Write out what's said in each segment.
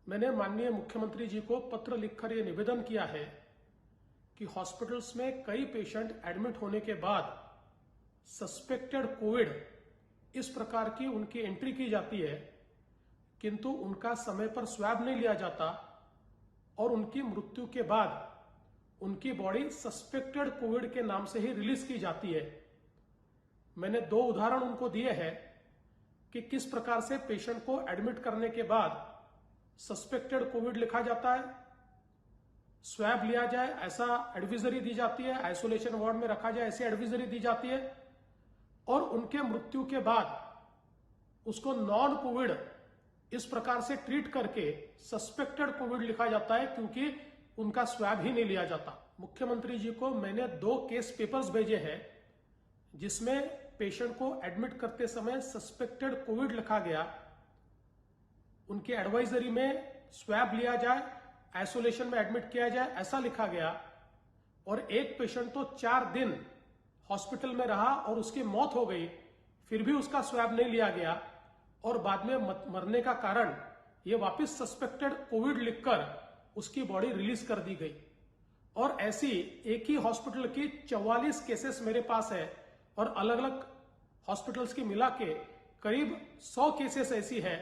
मैंने माननीय मुख्यमंत्री जी को पत्र लिखकर यह निवेदन किया है कि हॉस्पिटल्स में कई पेशेंट एडमिट होने के बाद सस्पेक्टेड कोविड इस प्रकार की उनकी एंट्री की जाती है, किंतु उनका समय पर स्वैब नहीं लिया जाता और उनकी मृत्यु के बाद उनकी बॉडी सस्पेक्टेड कोविड के नाम से ही रिलीज की जाती है। मैंने 2 उदाहरण उनको दिए हैं कि किस प्रकार से पेशेंट को एडमिट करने के बाद सस्पेक्टेड कोविड लिखा जाता है, स्वैब लिया जाए ऐसा एडविजरी दी जाती है, आइसोलेशन वार्ड में रखा जाए ऐसी एडविजरी दी जाती है, और उनके मृत्यु के बाद उसको नॉन कोविड इस प्रकार से ट्रीट करके सस्पेक्टेड कोविड लिखा जाता है, क्योंकि उनका स्वैब ही नहीं लिया जाता। मुख्यमंत्री जी को मैंने 2 केस पेपर्स भेजे हैं जिसमें पेशेंट को एडमिट करते समय सस्पेक्टेड कोविड लिखा गया, उनके एडवाइजरी में स्वैब लिया जाए, आइसोलेशन में एडमिट किया जाए ऐसा लिखा गया, और एक पेशेंट तो 4 दिन हॉस्पिटल में रहा और उसकी मौत हो गई, फिर भी उसका स्वैब नहीं लिया गया और बाद में मरने का कारण ये वापस सस्पेक्टेड कोविड लिखकर उसकी बॉडी रिलीज कर दी गई। और ऐसी एक ही हॉस्पिटल की 44 केसेस मेरे पास है और अलग अलग हॉस्पिटल्स की मिला के करीब 100 केसेस ऐसी है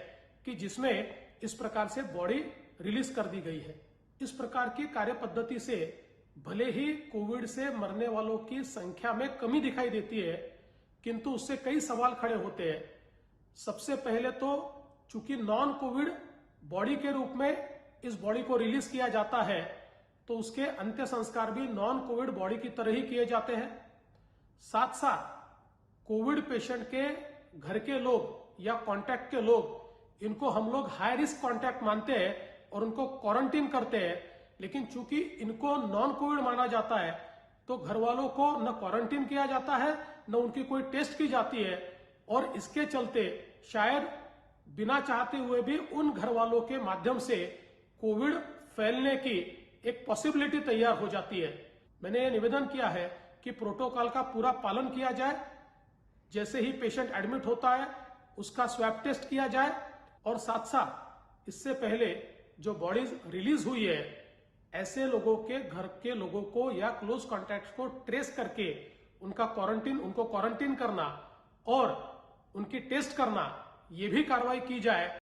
कि जिसमें इस प्रकार से बॉडी रिलीज कर दी गई है। इस प्रकार की कार्य पद्धति से भले ही कोविड से मरने वालों की संख्या में कमी दिखाई देती है, किंतु उससे कई सवाल खड़े होते हैं। सबसे पहले तो चूंकि नॉन कोविड बॉडी के रूप में इस बॉडी को रिलीज किया जाता है, तो उसके अंत्य संस्कार भी नॉन कोविड बॉडी की तरह ही किए जाते हैं। साथ साथ कोविड पेशेंट के घर के लोग या कांटेक्ट के लोग, इनको हम लोग हाई रिस्क कांटेक्ट मानते हैं और उनको क्वारंटीन करते हैं, लेकिन चूंकि इनको नॉन कोविड माना जाता है तो घर वालों को न क्वारंटीन किया जाता है न उनकी कोई टेस्ट की जाती है, और इसके चलते शायद बिना चाहते हुए भी उन घर वालों के माध्यम से कोविड फैलने की एक पॉसिबिलिटी तैयार हो जाती है। मैंने ये निवेदन किया है कि प्रोटोकॉल का पूरा पालन किया जाए, जैसे ही पेशेंट एडमिट होता है उसका स्वैब टेस्ट किया जाए, और साथ साथ इससे पहले जो बॉडीज रिलीज हुई है ऐसे लोगों के घर के लोगों को या क्लोज कॉन्टैक्ट को ट्रेस करके उनको क्वारंटीन करना और उनकी टेस्ट करना, ये भी कार्रवाई की जाए